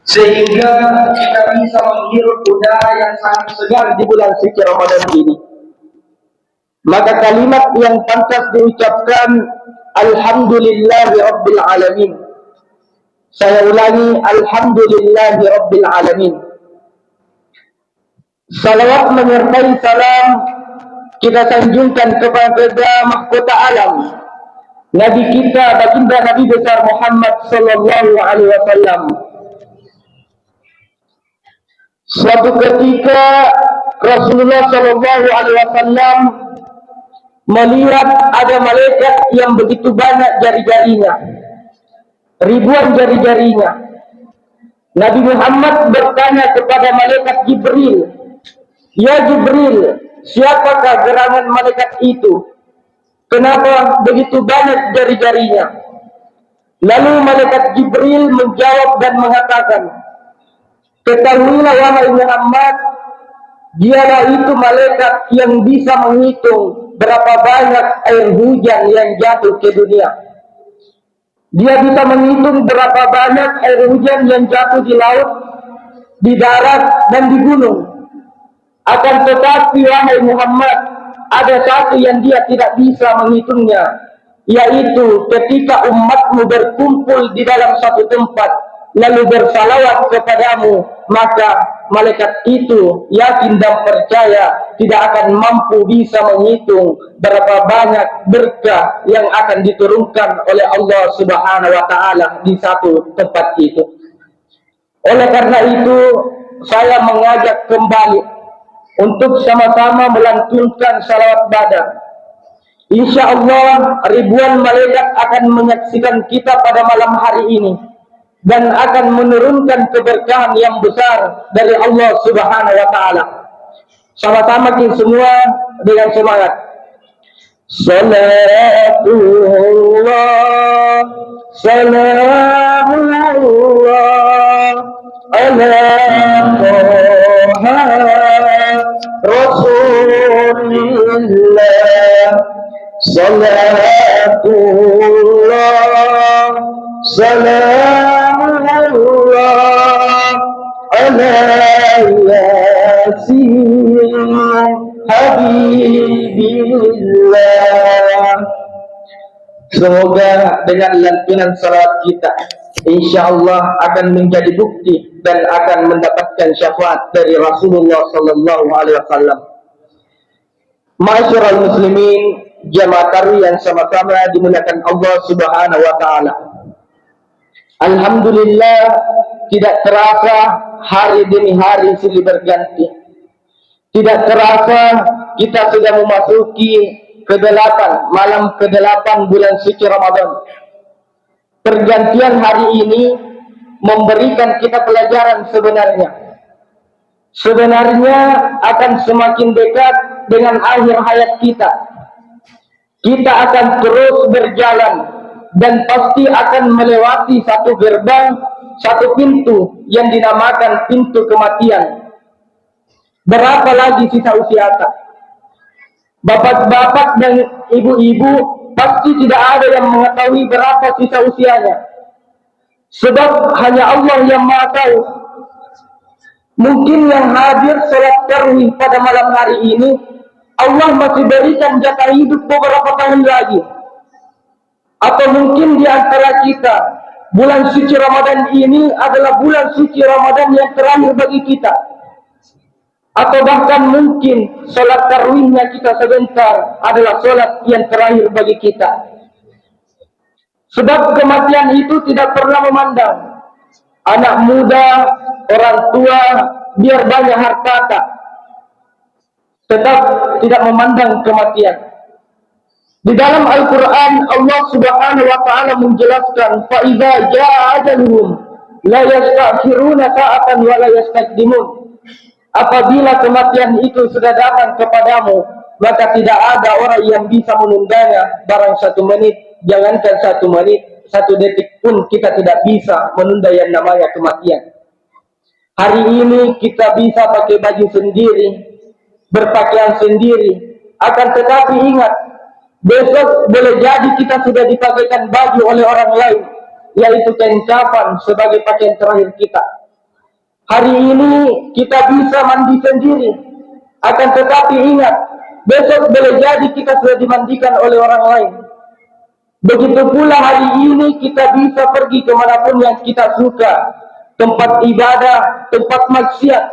sehingga kita bisa menghirup udara yang sangat segar di bulan suci Ramadan ini. Maka kalimat yang pantas diucapkan, Alhamdulillahi Rabbil Alamin. Saya ulangi, Alhamdulillahi Rabbil Alamin. Salawat menyertai salam kita sanjungkan kepada mahkota alam, Nabi kita, baginda Nabi besar Muhammad sallallahu alaihi wasallam. Suatu ketika Rasulullah sallallahu alaihi wasallam melihat ada malaikat yang begitu banyak jari-jarinya, ribuan jari-jarinya. Nabi Muhammad bertanya kepada malaikat Jibril, "Ya Jibril, siapakah gerangan malaikat itu? Kenapa begitu banyak jari-jarinya?" Lalu malaikat Jibril menjawab dan mengatakan, "Ketahuilah wahai Muhammad, dialah itu malaikat yang bisa menghitung berapa banyak air hujan yang jatuh ke dunia. Dia bisa menghitung berapa banyak air hujan yang jatuh di laut, di darat, dan di gunung. Akan tetapi wahai Muhammad, ada satu yang dia tidak bisa menghitungnya, yaitu ketika umatmu berkumpul di dalam satu tempat lalu bersalawat kepadamu, maka malaikat itu yakin dan percaya tidak akan mampu bisa menghitung berapa banyak berkah yang akan diturunkan oleh Allah Subhanahu wa taala di satu tempat itu." Oleh karena itu, saya mengajak kembali untuk sama-sama melantunkan salawat badar. Insya Allah ribuan malaikat akan menyaksikan kita pada malam hari ini dan akan menurunkan keberkahan yang besar dari Allah Subhanahu wa taala. Sama-sama kita semua dengan semangat. Salatullah, salamullah ala Rasulillah. Salatullah, salamullah ala yasin habibillah. Semoga dengan lantunan salawat kita, insya Allah akan menjadi bukti dan akan mendapatkan syafaat dari Rasulullah sallallahu alaihi wasallam. Ma'asyiral muslimin, jamaah tarawih yang sama-sama dimuliakan Allah Subhanahu wa taala. Alhamdulillah, tidak terasa hari demi hari silih berganti. Tidak terasa kita sudah memasuki malam ke-8 bulan suci Ramadan. Pergantian hari ini memberikan kita pelajaran sebenarnya akan semakin dekat dengan akhir hayat kita. Kita akan terus berjalan dan pasti akan melewati satu gerbang, satu pintu yang dinamakan pintu kematian. Berapa lagi sisa usia kita? Bapak-bapak dan ibu-ibu pasti tidak ada yang mengetahui berapa sisa usianya, sebab hanya Allah yang Maha tahu. Mungkin yang hadir sholat tarawih pada malam hari ini, Allah masih berikan jatah hidup beberapa tahun lagi. Atau mungkin di antara kita, bulan suci Ramadan ini adalah bulan suci Ramadan yang terakhir bagi kita. Atau bahkan mungkin sholat tarawihnya kita sebentar adalah sholat yang terakhir bagi kita. Sebab kematian itu tidak pernah memandang anak muda, orang tua, biar banyak harta, tetap tidak memandang kematian. Di dalam Al-Quran Allah Subhanahu wa taala menjelaskan, fa idza jaa ajaluhum la yastakhiruna sa'atan wa la yastaqdimun. Apabila kematian itu sudah datang kepadamu, maka tidak ada orang yang bisa menundanya barang 1 menit. Jangankan 1 menit, 1 detik pun kita tidak bisa menunda yang namanya kematian. Hari ini kita bisa pakai baju sendiri, berpakaian sendiri, akan tetapi ingat, besok boleh jadi kita sudah dipakaikan baju oleh orang lain yaitu kain kafan sebagai pakaian terakhir kita. Hari ini kita bisa mandi sendiri, akan tetapi ingat, besok boleh jadi kita sudah dimandikan oleh orang lain. Begitu pula hari ini kita bisa pergi kemanapun yang kita suka, tempat ibadah, tempat maksiat,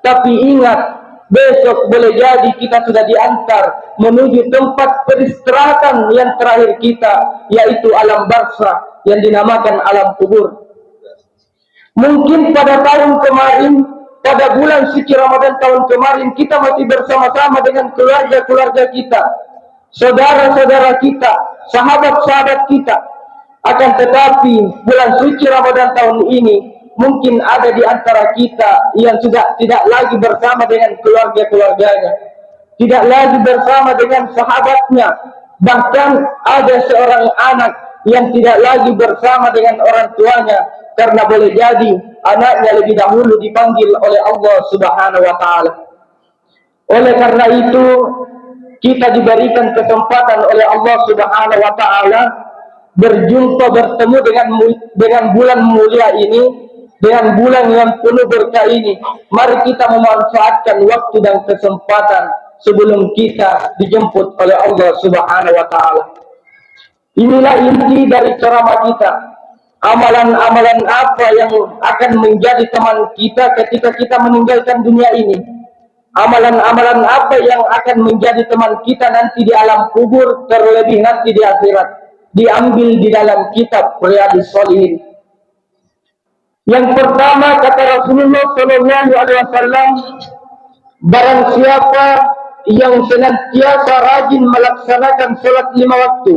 tapi ingat, besok boleh jadi kita sudah diantar menuju tempat peristirahatan yang terakhir kita, yaitu alam barzakh yang dinamakan alam kubur. Mungkin pada tahun kemarin, pada bulan suci Ramadan tahun kemarin, kita masih bersama-sama dengan keluarga-keluarga kita, saudara-saudara kita, sahabat-sahabat kita. Akan tetapi bulan suci Ramadan tahun ini, mungkin ada di antara kita yang sudah tidak lagi bersama dengan keluarga-keluarganya, tidak lagi bersama dengan sahabatnya. Bahkan ada seorang anak yang tidak lagi bersama dengan orang tuanya, karena boleh jadi anaknya lebih dahulu dipanggil oleh Allah Subhanahu wa Ta'ala. Oleh karena itu, kita diberikan kesempatan oleh Allah Subhanahu wa Ta'ala berjumpa, bertemu dengan bulan mulia ini, dengan bulan yang penuh berkah ini. Mari kita memanfaatkan waktu dan kesempatan sebelum kita dijemput oleh Allah Subhanahu wa Ta'ala. Inilah inti dari ceramah kita. Amalan-amalan apa yang akan menjadi teman kita ketika kita meninggalkan dunia ini? Amalan-amalan apa yang akan menjadi teman kita nanti di alam kubur, terlebih nanti di akhirat? Diambil di dalam kitab Riyadhus Shalihin. Yang pertama kata Rasulullah SAW, barang siapa yang senantiasa rajin melaksanakan sholat 5 waktu,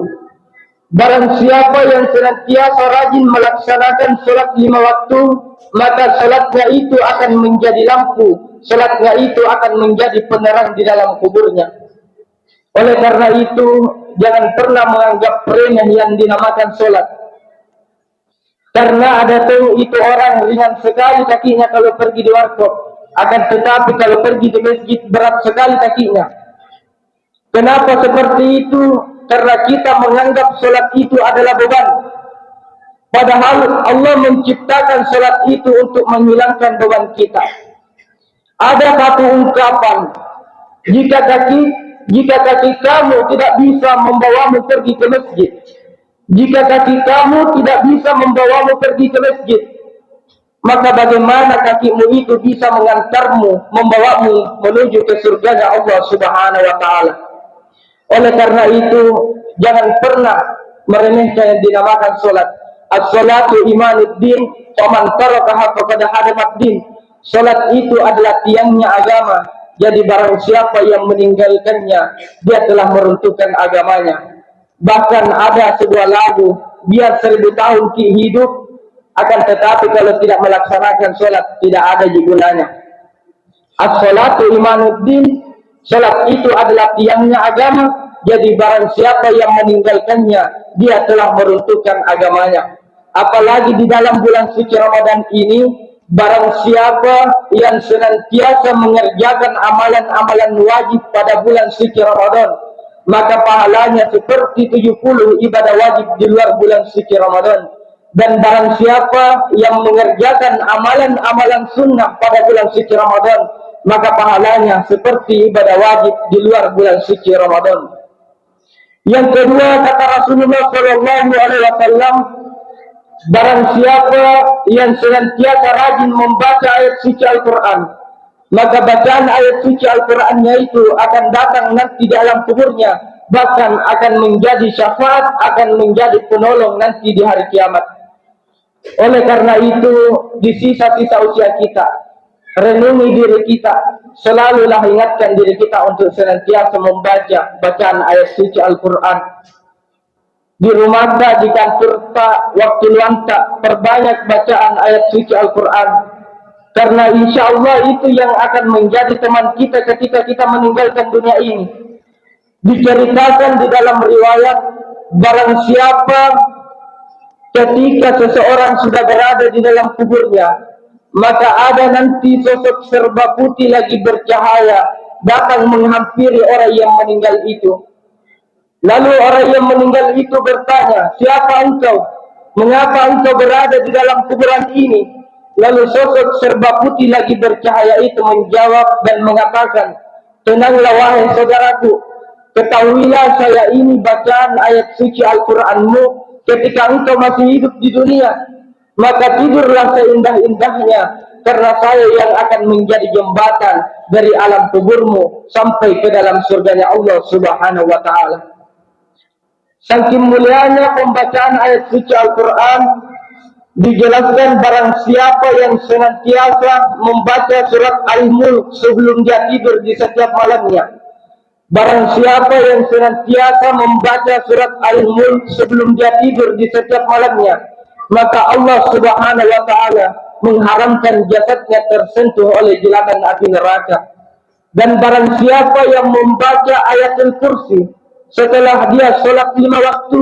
barang siapa yang senantiasa rajin melaksanakan sholat 5 waktu, maka sholatnya itu akan menjadi lampu, sholatnya itu akan menjadi penerang di dalam kuburnya. Oleh karena itu, jangan pernah menganggap remeh yang dinamakan sholat. Karena ada tuh itu orang ringan sekali kakinya kalau pergi di warkop, akan tetapi kalau pergi di masjid berat sekali kakinya. Kenapa seperti itu? Karena kita menganggap sholat itu adalah beban. Padahal Allah menciptakan sholat itu untuk menghilangkan beban kita. Ada satu ungkapan, jika kaki kamu tidak bisa membawamu pergi ke masjid, jika kaki kamu tidak bisa membawamu pergi ke masjid, maka bagaimana kakimu itu bisa mengantarmu, membawamu menuju ke surganya Allah Subhanahu wa Ta'ala. Oleh karena itu, jangan pernah meremehkan yang dinamakan sholat. As-sholatu imanuddin, faman tarakaha faqad hadamaddin. Sholat itu adalah tiangnya agama. Jadi barang siapa yang meninggalkannya, dia telah meruntuhkan agamanya. Bahkan ada sebuah lagu, biar 1000 tahun hidup, akan tetapi kalau tidak melaksanakan sholat, tidak ada gunanya. As-sholatu imanuddin, sholat itu adalah tiangnya agama. Jadi barang siapa yang meninggalkannya, dia telah meruntuhkan agamanya. Apalagi di dalam bulan suci Ramadan ini, barang siapa yang senantiasa mengerjakan amalan-amalan wajib pada bulan suci Ramadan, maka pahalanya seperti 70 ibadah wajib di luar bulan suci Ramadan. Dan barang siapa yang mengerjakan amalan-amalan sunnah pada bulan suci Ramadan, maka pahalanya seperti ibadah wajib di luar bulan suci Ramadan. Yang kedua kata Rasulullah SAW, barang siapa yang senantiasa rajin membaca ayat suci Al-Quran, maka bacaan ayat suci Al-Qurannya itu akan datang nanti di alam kuburnya, bahkan akan menjadi syafaat, akan menjadi penolong nanti di hari kiamat. Oleh karena itu, di sisa-sisa usia kita, renungi diri kita, selalulah ingatkan diri kita untuk senantiasa membaca bacaan ayat suci Al-Quran. Di rumah tak, di kantor tak, waktu luang tak, perbanyak bacaan ayat suci Al-Quran. Karena insya Allah itu yang akan menjadi teman kita ketika kita meninggalkan dunia ini. Diceritakan di dalam riwayat, barang siapa ketika seseorang sudah berada di dalam kuburnya, maka ada nanti sosok serba putih lagi bercahaya datang menghampiri orang yang meninggal itu. Lalu orang yang meninggal itu bertanya, siapa engkau? Mengapa engkau berada di dalam kuburan ini? Lalu sosok serba putih lagi bercahaya itu menjawab dan mengatakan, tenanglah wahai saudaraku, ketahuilah saya ini bacaan ayat suci Al-Quranmu ketika engkau masih hidup di dunia. Maka tidurlah seindah-indahnya, karena saya yang akan menjadi jembatan dari alam kuburmu sampai ke dalam surganya Allah Subhanahu wa Ta'ala. Saking mulianya pembacaan ayat suci Al-Quran, dijelaskan barang siapa yang senantiasa membaca surat Al-Mulk sebelum dia tidur di setiap malamnya. Barang siapa yang senantiasa membaca surat Al-Mulk sebelum dia tidur di setiap malamnya, maka Allah Subhanahu wa Ta'ala mengharamkan jasadnya tersentuh oleh jilatan api neraka. Dan barang siapa yang membaca ayatul kursi setelah dia sholat 5 waktu,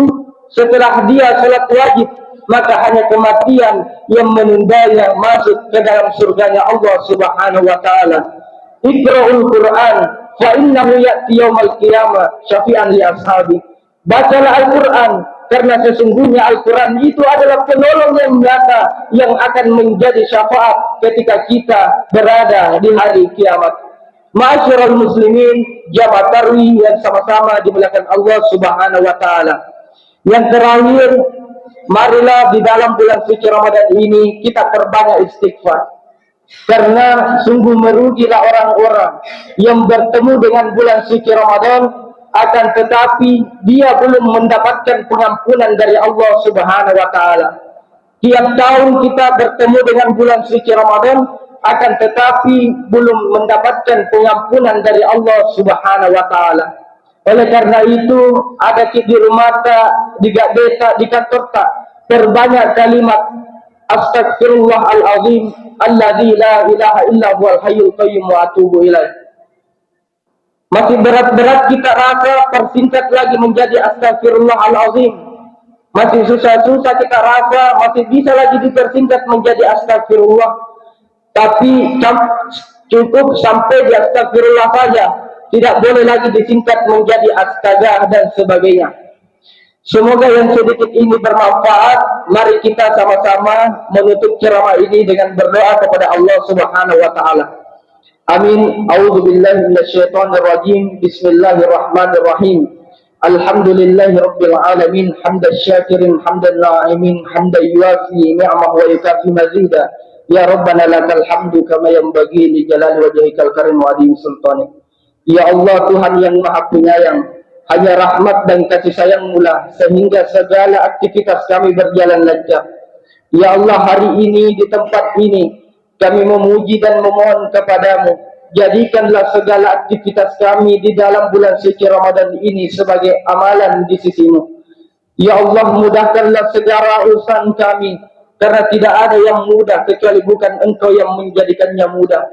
setelah dia sholat wajib, maka hanya kematian yang menundanya masuk ke dalam surganya Allah Subhanahu wa Ta'ala. Iqra'ul Quran fa innahu ya'ti yaumal qiyamah syafi'an li ashabi. Bacalah Al-Quran, karena sesungguhnya Al-Quran itu adalah penolong yang nyata yang akan menjadi syafaat ketika kita berada di hari kiamat. Ma'asyiral muslimin, jamaah tarawih yang sama-sama dimuliakan Allah Subhanahu wa Ta'ala. Yang terakhir, marilah di dalam bulan suci Ramadan ini kita perbanyak istighfar. Karena sungguh merugilah orang-orang yang bertemu dengan bulan suci Ramadan, akan tetapi dia belum mendapatkan pengampunan dari Allah Subhanahu wa Ta'ala. Tiap tahun kita bertemu dengan bulan suci Ramadan, akan tetapi belum mendapatkan pengampunan dari Allah Subhanahu wa Ta'ala. Oleh karena itu, ada di rumah tak, di desa, di kantor tak, terbanyak kalimat Astaghfirullahaladzim alladzi la ilaha illa huwal hayyul qayyum wa atubu ilaih. Masih berat-berat kita rasa, persingkat lagi menjadi Astaghfirullahaladzim. Masih susah-susah kita rasa, masih bisa lagi dipersingkat menjadi Astagfirullah. Tapi cukup sampai di Astagfirullah saja, tidak boleh lagi disingkat menjadi Astaga dan sebagainya. Semoga yang sedikit ini bermanfaat. Mari kita sama-sama menutup ceramah ini dengan berdoa kepada Allah Subhanahu wa Ta'ala. Amin. A'udzubillahi minasyaitonirrajim. Bismillahirrahmanirrahim. Alhamdulillahirabbil alamin, hamdan syakirin, hamdan na'imin, hamdan yuafi ni'amahu wa yukafi mazida. Ya Rabbana lakal hamdu kama yanbaghi li jalali wajhikal karim wa azim sultanik. Ya Allah, Tuhan yang Maha Penyayang, hanya rahmat dan kasih sayang-Mu lah sehingga segala aktivitas kami berjalan lancar. Ya Allah, hari ini di tempat ini kami memuji dan memohon kepadamu, jadikanlah segala aktivitas kami di dalam bulan suci Ramadan ini sebagai amalan di sisi-Mu. Ya Allah, mudahkanlah segala urusan kami, karena tidak ada yang mudah kecuali bukan Engkau yang menjadikannya mudah.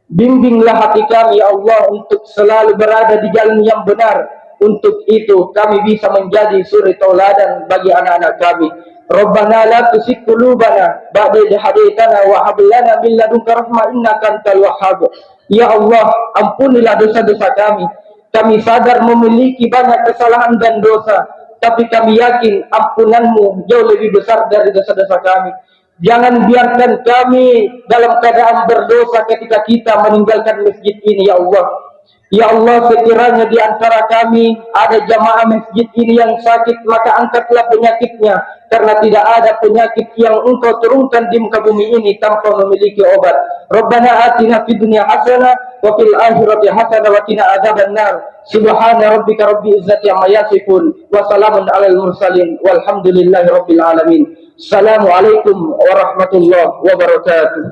Bimbinglah hati kami ya Allah untuk selalu berada di jalan yang benar. Untuk itu kami bisa menjadi suri tauladan bagi anak-anak kami. Rabbana la tuzigh qulubana ba'da idh hadaytana wa hab lana min ladunka rahmah innaka antal wahhab. Ya Allah, ampunilah dosa-dosa kami. Kami sadar memiliki banyak kesalahan dan dosa, tapi kami yakin ampunan-Mu jauh lebih besar dari dosa-dosa kami. Jangan biarkan kami dalam keadaan berdosa ketika kita meninggalkan masjid ini ya Allah. Ya Allah, sekiranya di antara kami ada jamaah masjid ini yang sakit, maka angkatlah penyakitnya, karena tidak ada penyakit yang Engkau turunkan di muka bumi ini tanpa memiliki obat. Rabbana atina fid dunya hasanah wa fil akhirati hasanah wa qina adzabannar. Subhana rabbika rabbil izzati amma yasifun wa salamun alal mursalin walhamdulillahi rabbil alamin. Assalamualaikum warahmatullahi wabarakatuh.